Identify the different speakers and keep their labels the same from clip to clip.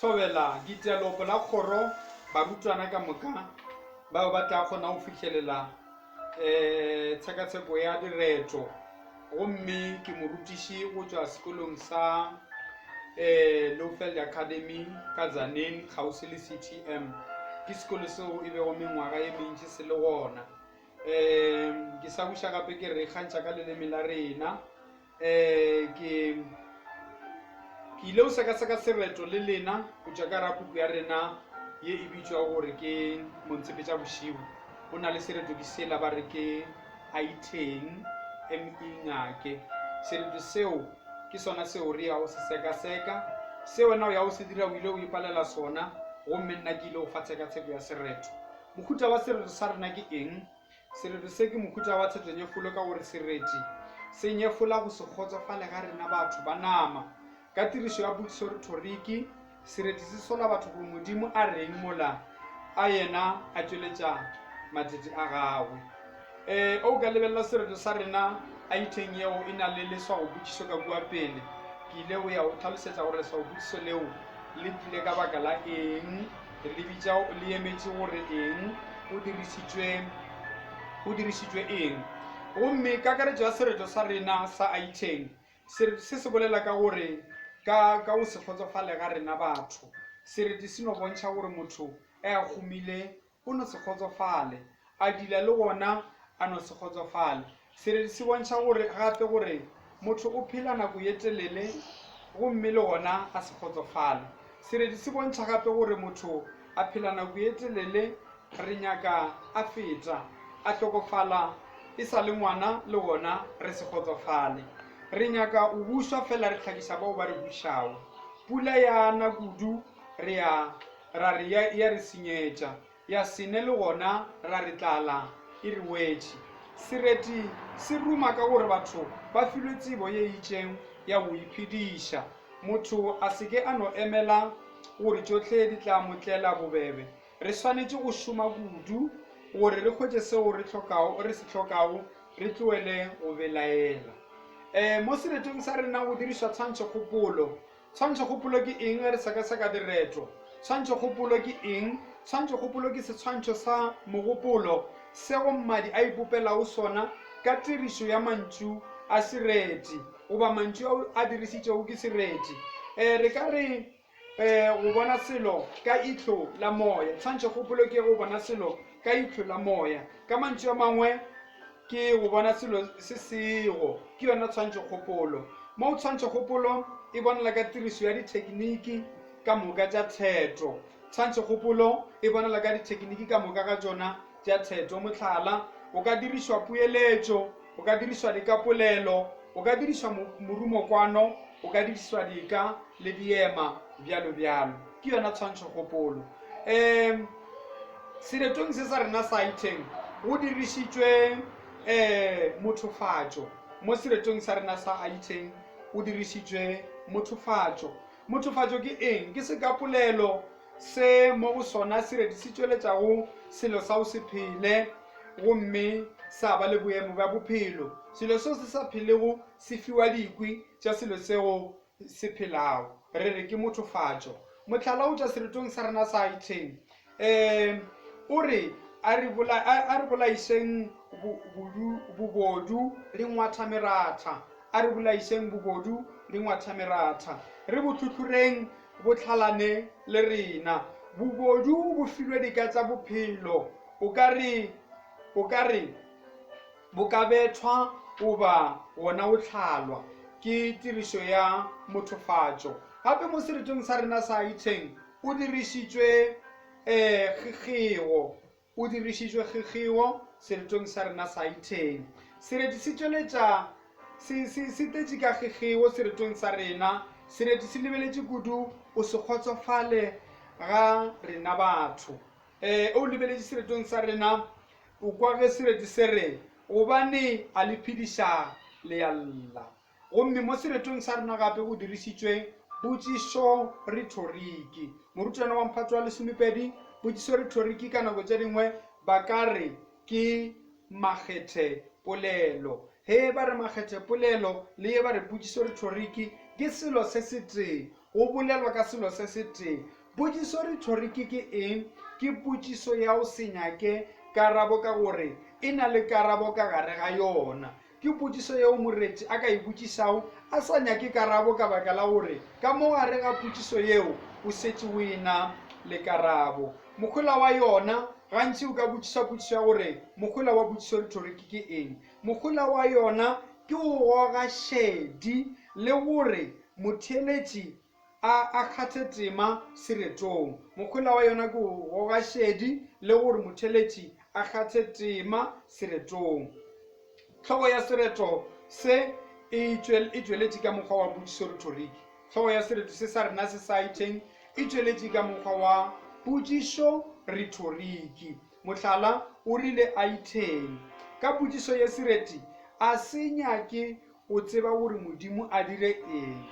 Speaker 1: thobela ditelopo la kgoro barutwana ka moka bao ba tla kgona go fitlhelela tshekatsheko ya direto gomme ke morutiši go tšwa sekolong sa Lowveld Academy ka Tzaneen kgauswi le CTM. Ke sekolo seo e bego mengwaga ye mentši se le gona. Ke sa buša gape ke re kgantšha ka leleme la rena. Ke ile o sekaseka sereto le lena go tšwa ka rapuku ya rena ye e bitšwa gore ke Montshepetša Bošiu. Go na le sereto ke sela ba re ke Aitheng Ngake. Sereto seo ke sona seo re ya go se sekaseka, se wena o ya go se dira o ile o ipalela sona gomme nna ke ile go fa tshekatsheko ya sereto. Mohuta wa sereto sa rena ke eng? Sereto se ke mohuta wa tshetonyefolo ka gore sereti se nyefola go se kgotsofale ga rena batho ba nama. Ka tirišo ya pukišo rhetoriki, sereti se sola batho go Modimo a reng mola a yena a tšweletša matete a gagwe. O ka lebelela sereto sa rena Aitheng yeo e na le leswagopukišo ka kua pele. Ke ile go ya go tlhalosetša gore leswagopukišo leo le tlile ka baka la eng, le emetše gore eng, o dirišitšwe eng. Gomme kakaretšo ya sereto sa rena sa Aitheng, sereto se se bolela ka gore ka go se kgotsofale ga rena batho. Sereti se no bontšha gore motho a humile o no se kgotsofale, a dila le gona a no se kgotsofale. Sereti se bontšha gore gape gore motho o phela nako ye telele gomme le gona a se kgotsofale. Sereti se bontšha gape gore motho a phela nako ye telele re nyaka a feta, a hlokofala e sa le ngwana le gona re se kgotsofale. Re nyaka o bušwa fela re hlakiša bao ba re bušago. Pula ya na kudu ra re ya re senyetša, ya sene le gona ra re tlala e re wetše. Sereti se ruma ka gore batho ba filwe tsebo ye itšeng ya go iphediša. Motho a se ke a no emela gore tšohle di tla motlela bobebe. Re swanetše go šoma kudu gore re kgwetše seo re se hlokago, re tloele go belaela. Mo seretong sa rena go dirišwa tshwantšhokgopolo. Tshwantšhokgopolo ke eng re sekaseka direto? Tshwantšhokgopolo ke eng? Tshwantšhokgopolo ke setshwantšho sa mogopolo sego mmadi a ipopelago sona ka tirišo ya mantšu a sereti goba mantšu a dirišitšego ke sereti. Re ka re go bona selo ka ihlo la moya. Tshwantšhokgopolo ke go bona selo ka ihlo la moya. Ka mantšu a mangwe ke go bona selo se sego, ke yona tshwantšhokgopolo. Mo tshwantšhokgopolo e bonala ka tirišo ya dithekiniki ka moka tša theto. Tshwantšhokgopolo e bonala ka dithekiniki ka moka ga tšona tša theto. Mohlala, o ka dirišwa pueletšo, o ka dirišwa dikapolelo, o ka dirišwa morumokwano, o ka dirišwa dika le diema bjalo bjalo. Ke yona tshwantšhokgopolo. Seretong se sa rena sa Aitheng go dirišitšwe mothofatšo. Mo seretong sa rena sa Aitheng go dirišitšwe mothofatšo. Mothofatšo ke eng? Ke sekapolelo se mo go sona sereti se tšweletšago selo sa go se phele gomme sa ba le boemo bja bophelo. Selo seo se sa phelego se fiwa dikwi tša selo seo se phelago, re re ke mothofatšo. Mohlala o tša seretong sa rena sa Aitheng o re a re bolaišeng bobodu re ngwatha meratha, a re bolaišeng bobodu re ngwatha meratha, re botlhotlhoreng bo tlhalane le rena. Bobodu bo filwe dika tša bophelo, o ka re bo ka bethwa goba gona go hlalwa. Ke tirišo ya mothofatšo. Gape mo seretong sa rena sa Aitheng o dirišitšwe kgegeo. O dirišitšwe kgegeo seretong sa rena sa Aitheng. Sereti se tšweletša se tetše ka kgegeo seretong sa rena. Sereti se lebeletše kudu o se kgotsofale ga rena batho. O lebeletše seretong sa rena o kwa ge sereti se re gobane a le phediša lealla. Gomme mo seretong sa rena gape go dirišitšwe potšišo rhetoriki. Morutwana wa mphato wa lesomepedi, potšišo rhetoriki ka nako tša dingwe ba ka re ke makgethe polelo. He ba re makgethe polelo le ye ba re potšišo rhetoriki ke selo se se tee. go bolelwa ka selo se se teng. Potšišo rhetoriki ke eng? Ke potšišo ya go se nyake karabo ka gore e na le karabo ka gare ga yona. Ke potšišo yeo moretši a ka e botšišago a sa nyake karabo ka baka la gore ka mo gare ga potšišo yeo o šetše o ena le karabo. Mogola wa yona gantši o ka botšiša potšišo ya gore mogola wa potšišo rhetoriki ke eng. Mogola wa yona ke go goga šedi le gore motheeletši a kgathe tema seretong. Mogola wa yona ke go goga šedi le gore motheeletši a kgathe tema seretong. Tlhogo ya sereto se e tšweletše ka mokgwa wa potšišo rhetoriki. Tlhogo ya sereto se sa rena se sa itšeng e tšweletše ka mokgwa wa potšišo rhetoriki. Mohlala o rile a iteng ka potšišo ya sereti a se nyake go tseba gore modimo a dire eng.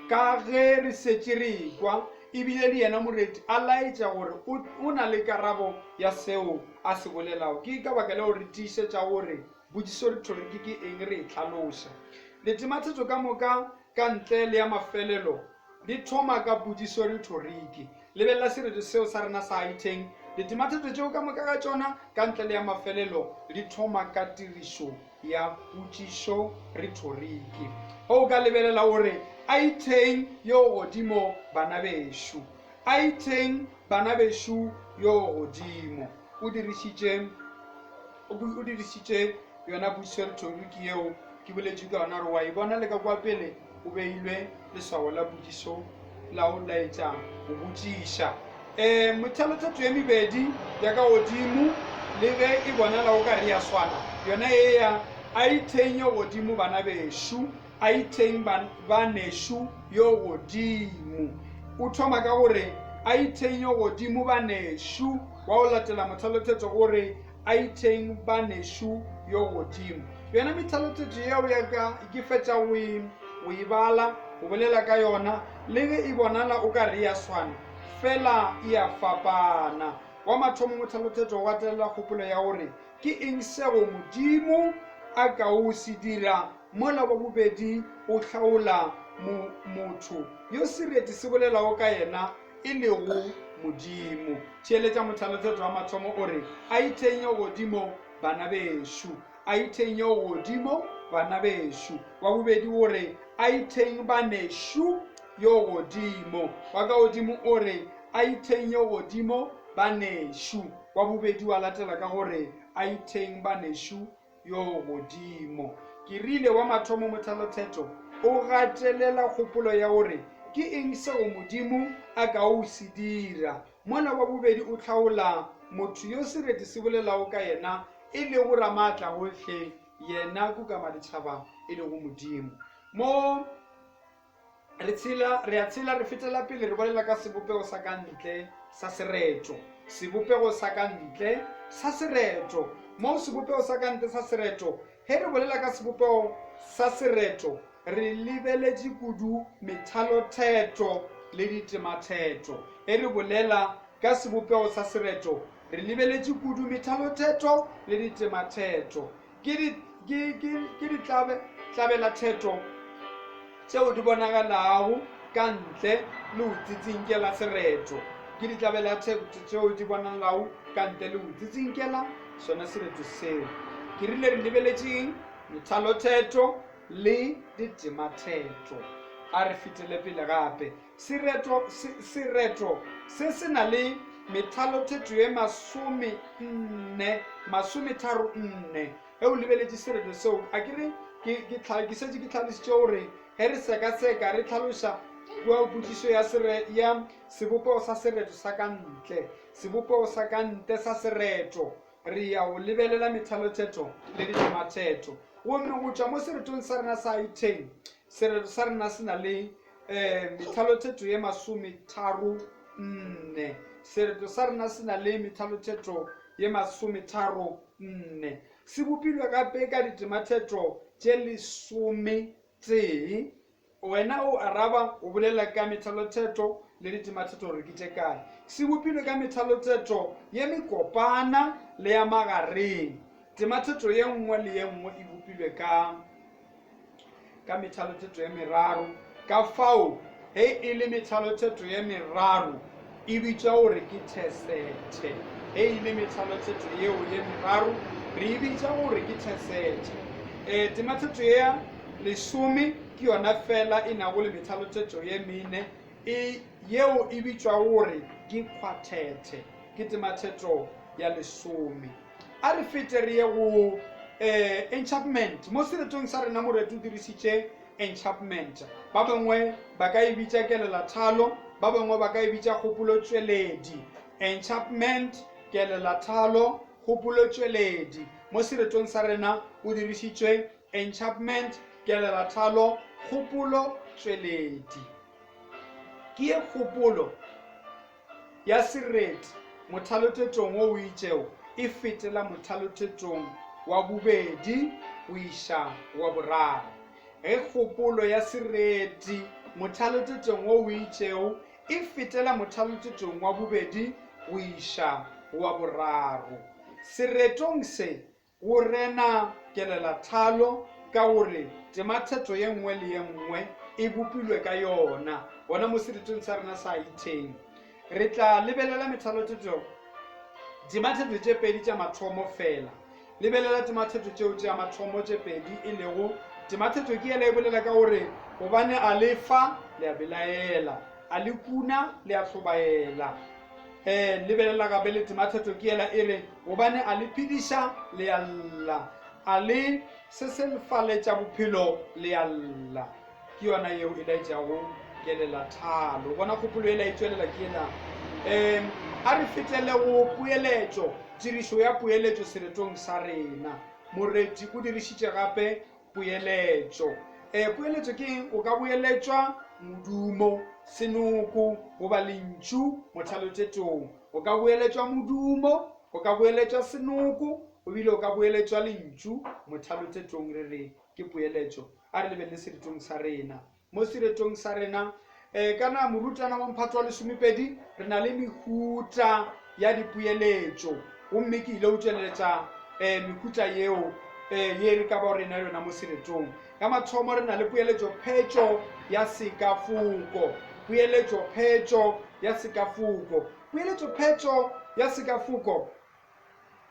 Speaker 1: Ka ge re šetše re kwa ebile le yena moreti a laetša gore o na le karabo ya seo a se bolelago. Ke ka baka leo re tiišetša gore potšišo rhetoriki ke eng re e hlaloša. Letematheto ka moka ka ntle le ya mafelelo di thoma ka potšišo rhetoriki. Lebelela sereto seo sa rena sa iteng. Letematheto tšeo ka moka ga tšona ka ntle le ya mafelelo di thoma ka tirišo ya potšišo rhetoriki. O ka lebelela gore a iteng yo godimo bana bešo, a iteng bana bešo yo godimo. O dirišitše yona potšišo rhetoriki yeo ke boletše ka yona gore wa e bona le ka kwa pele o beilwe leswao la potšišo la o laetša go botšiša. Methalothetho ye mebedi ya ka godimo le ge e bonala o ka re ya swana, yona e ya a iteng yo godimo bana bešo, a iteng banešo yo godimo. O thoma ka gore a iteng yo godimo banešo, wa o latela methalothetho gore a iteng banešo yo godimo. Yona methalothetho yeo ya ka ke fetša go e bala go bolela ka yona le ge e bonala o ka re ya swana fela e a fapana. Wa mathomo methalothetho go gatelela kgopolo ya gore ke eng sego modimo a ka o se dira. Mola wa bobedi o hlaola motho yo sereti se bolelago ka yena e lego modimo. Theeletša mothalothetho wa mathomo gore a iteng yo godimo bana bešo, a iteng yo godimo bana bešo. Wa bobedi gore a iteng banešo yo godimo. Wa ka godimo ore a iteng yo godimo banešo. Wa bobedi wa latela ka gore a iteng banešo yo godimo. Ke rile wa mathomo mothalothetho o gatelela kgopolo ya gore ke eng seo modimo a ka o se dira. Mola wa bobedi o hlaola motho yo sereti se bolelago ka yena e le go ramaatla gohle, yena kukamaditšhaba e le go modimo. Mo re a tshela re fetela pele re bolela ka sebopego sa ka ntle sa sereto. Sebopego sa ka ntle sa sereto. Mo sebopego sa ka ntle sa sereto, he re bolela ka sebopego sa sereto re lebeletše kudu methalothetho le ditematheto. He re bolela ka sebopego sa sereto re lebeletše kudu methalothetho le ditematheto. Ke ditlabelathetho tšeo di bonagalago ka ntle le go tsitsinkela sereto. Ke ditlabelathetho tšeo di bonagalago ka ntle le go tsitsinkela sona sereto seo. Ke rile re lebeletšeng methalothetho le ditematheto. A re fetele pele gape. Sereto se se na le methalothetho ye 34 e o lebeletše sereto seo. A kere ke šetše ke hlalošitše gore he re sekaseka re hlaloša kua potšišo ya sebopego sa sereto sa ka ntle. Sebopego sa ka ntle sa sereto re ya go lebelela methalothetho le ditematheto. Gomme go tšwa mo seretong sa rena sa iteng, sereto sa rena se na le methalothetho ye 34. Sereto sa rena se na le methalothetho ye 34. Se bopilwe gape ka ditematheto tše 11. Wena o araba o bolela ka methalothetho le ditematheto gore ke tše kae. Se bopilwe ka methalothetho ye mekopana le ya magareng. Tematheto ye nngwe le ye nngwe e bopilwe ka methalothetho ye 3. Ka fao he e le methalothetho ye meraro e bitšwa gore ke thesethe. He e le methalothetho yeo ye meraro re e bitša gore ke thesethe. Temathetho ya lesome ke yona fela e nago le methalothetho ye mene yeo e bitšwa gore ke quartet, ke temathetho ya lesome. A re fete re ye go enchantment. Mo seretong sa rena moreto o dirisitše enchantment. Ba bangwe ba ka e bitša kelelathalo, ba bangwe ba ka e bitša kgopolotšweledi. Enchantment, kelelathalo, kgopolotšweledi. Mo seretong sa rena o dirisitše enchantment, kelelathalo, kgopolotšweledi. Ke ye kgopolo ya sereti mothalotetšong o o itšego e fetela mothalotetšong wa bobedi o iša wa boraro. Ge kgopolo ya sereti mothalotetšong o o itšego e fetela mothalotetšong wa bobedi o iša wa boraro. Seretong se go rena kelelathalo ka gore temathetho ye nngwe le ye nngwe e bopilwe ka yona. Bona mo seretong sa rena sa itheng re tla lebelela methalothetho temathetho tše pedi tša mathomo fela. Lebelela temathetho tšeo tša mathomo tše pedi e lego temathetho ke yela e bolela ka gore gobane a le fa le a belaela, a le kuna le a hlobaela. Lebelela gape le temathetho ke yela e re gobane a le phediša le a lla, a le se se lefaletša bophelo le a lla. Ke yona yeo e laetšago kelelathalo. Bona kgopolo ela e tšwelela ke ela. A re fetele go poeletšo, tirišo ya poeletšo seretong sa rena. Moreti o dirišitše gape poeletšo. Poeletšo ke eng? O ka boeletšwa modumo, senoko goba lentšu mothalotetšong. O ka boeletšwa modumo, o ka boeletšwa senoko, o bile o ka boeletšwa lentšu mothalotetšong. Re re ke poeletšo. A re lebelele seretong sa rena. Mo seretong sa rena kana morutana wa mphato wa lesomepedi re na le mehuta ya dipoeletšo. Gomme ke ile o tšweleletša mehuta yeo ye re ka ba rena yona mo seretong. Ka mathomo re na le poeletšo phetšo ya sekafuko. Poeletšo phetšo ya sekafuko. Poeletšo phetšo ya sekafuko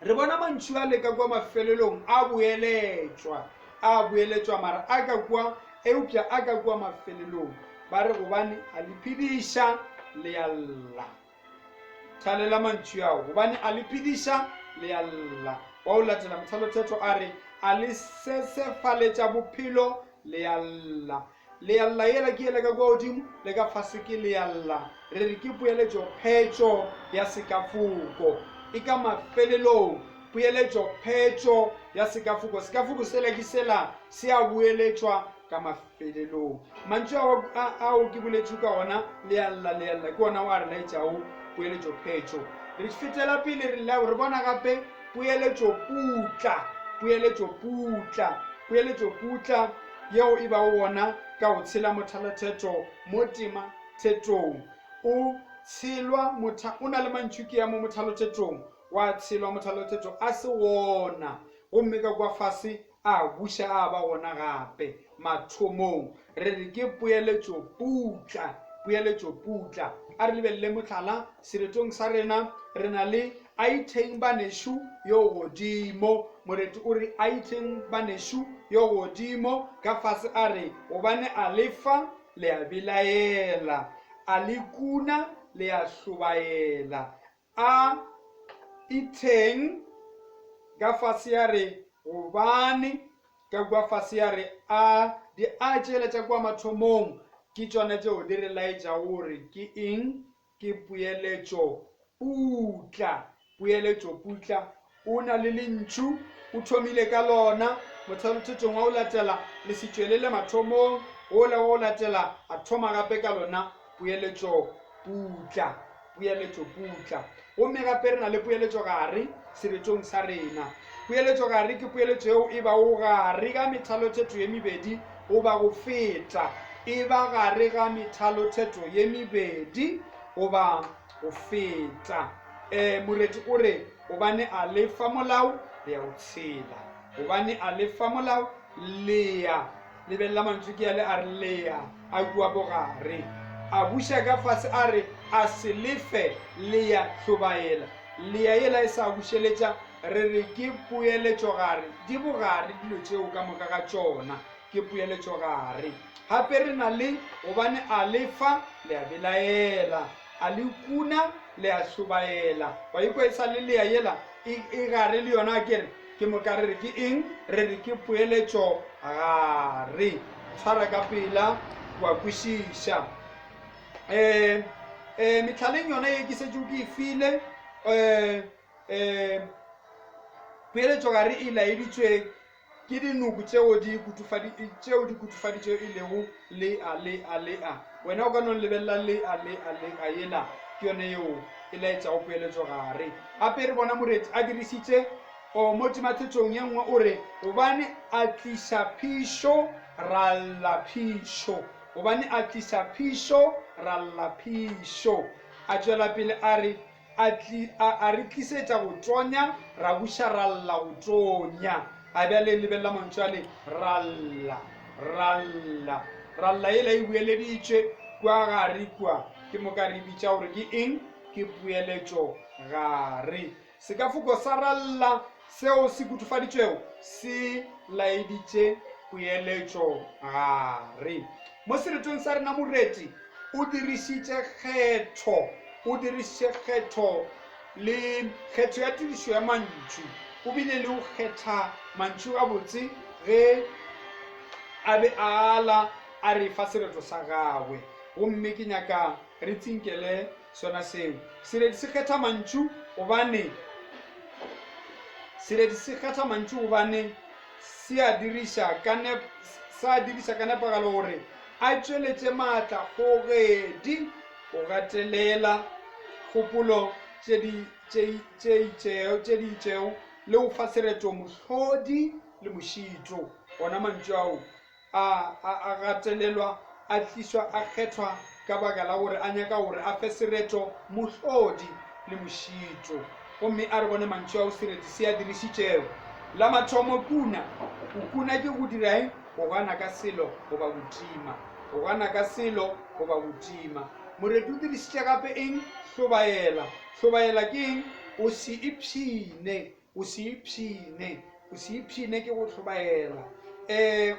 Speaker 1: re bona mantšu a le ka kwa mafelelong a boeletšwa mara a ka kwa eupša a ka kwa mafelelong ba re gobane a le phediša le a lla. Thalela mantšu ao gobane a le phediša le a lla. Wa o latela mothalothetho a re a le sesefaletša bophelo le a lla. Le a lla yela ke yela ka kwa godimo le ka fase ke le a lla. Re re ke poeletšo phetšo ya sekafuko e ka mafelelong. Poeletšo phetšo ya sekafuko. Sekafuko sela ke sela se a boeletšwa ka mafelelong. Mantšu ao ke boletšwe ka ona le a lla ke ona wa re laetšago poeletšo phetšo. Re fetela pele re bona gape poeletšo putla. Poeletšo putla yeo e ba o bona ka go tshela mothalothetho mo temathetong. O na le mantšu ke ya mo mothalothetong wa tshelwa mothalothetho a se wona. Gomme ka kwa fase a buša a ba gona gape mathomong. Re re ke poeletšo putla. A re lebelele mohlala seretong sa rena re na le a itheng banešo yo godimo. Moreti o re a itheng banešo yo godimo ka fase a re gobane a lefa le a belaela, a le kuna le a hlobaela. A itheng ka fase ya re gobane ka kwa fase ya re di a tšeletša kwa mathomong ke tšona tšeo di re laetša gore ke eng? Ke poeletšo putla. O na le lentšu o thomile ka lona mothalothetong wa o latela le se tšwelele mathomong ola wa o latela a thoma gape ka lona poeletšo putla. Gomme gape re na le poeletšo gare seretong sa rena. Poeletšo gare ke poeletšo eo e ba o gare ga methalothetho ye mebedi goba go feta. E ba gare ga methalothetho ye mebedi goba go feta. Moreti o re gobane a lefa molao le ya o tshela. Gobane a lefa molao le ya lebelela mantšu ke ya le a re le ya a kua bogare. a buša ka fase a re a se lefe le ya hlobaela le ya yela e sa bušeletša re re ke poeletšogare di bogare dilo tšeo ka moka ga tšona ke poeletšogare gape re na le gobane a lefa le a belaela a le kuna le a hlobaela wa iko e sa le le ya yela e gare le yona kere ke moka re re ke eng re re ke poeletšogare tshwara ka pela wa kwešiša mehlaleng yona ye ke setšo ke e file poeletšogare e laeditšwe ke dinoko tšeo di kutufaditšeo e lego le a wena o ka no lebelela le a yela ke yone yeo e laetšago poeletšogare gape re bona moreti a dirisitše mo temathetšong ye nngwe o re gobane a tliša phišo ra lla phišo gobane a tliša phišo ra lla phišo a tšwela pele a re a re tlisetša go tonya ra buša ra lla go tonya a bjale lebelela mantšu a le ralla yela e bueleditšwe kua gare kua ke moka re bitša gore ke eng ke poeletšo gare sekafoko sa ralla seo se kutufaditšwego se laeditše poeletšo gare mo seretong sa rena moreti o dirišitše kgetho le kgetho ya tirišo ya mantšu o bile le go kgetha mantšu gabotse ge a be a ala a re fa sereto sa gagwe gomme ke nyaka re tsinkele sona seo seredi se kgetha mantšu gobane se a diriša ka nepagalo gore a tšweletše maatla kgogedi go gatelela kgopolo tše di itšego le go fa sereto mohlodi le mošito gona mantšu ao a gatelelwa a tlišwa a kgethwa ka baka la gore a nyaka gore a fe sereto mohlodi le mošito gomme a re bone mantšu ao sereti se a dirišitšego la mathomo kuna ke go dirae go gana ka selo goba botima moreti o dirišitše gape eng hlobaela ke eng o se ipšhine ke go hlobaela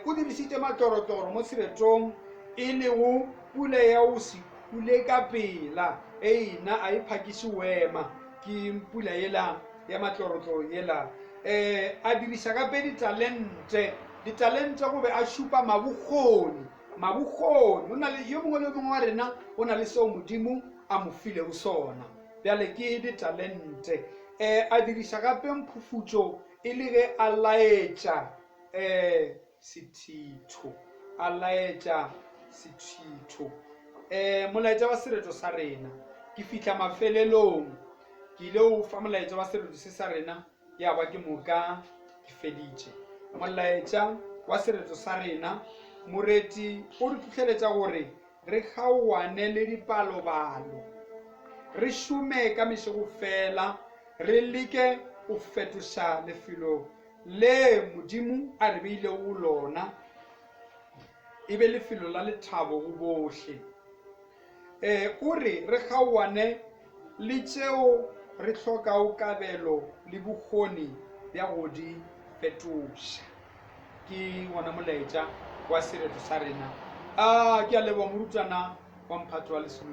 Speaker 1: o dirišitše matlorotoro mo seretong e le go pula ya o se pule ka pela eina a iphakiše wema ke pula yela ya matlorotoro yela a diriša gape ditalente go be a šupa mabokgoni o na le yo mongwe le mongwe wa rena o na le seo modimo a mo filego sona bjale ke ditalente a diriša gape mphufutšo e le ge a laetša sethitho molaetša wa sereto sa rena ke fihla mafelelong ke ile o fa molaetša wa sereto se sa rena ya ba ke moka ke feditše molaetša wa sereto sa rena moreti o re tlhotlheletša gore re kgaoane le dipalobalo re šome ka mešego fela re leke go fetoša lefelo le modimo a re beile go lona e be lefelo la lethabo go bohle o re re kgaoane le tšeo re hlokago kabelo le bokgoni bja go di fetoša ke ngwana molaetša wa sereto sa rena ke a leboga morutwana wa mphato wa lesolo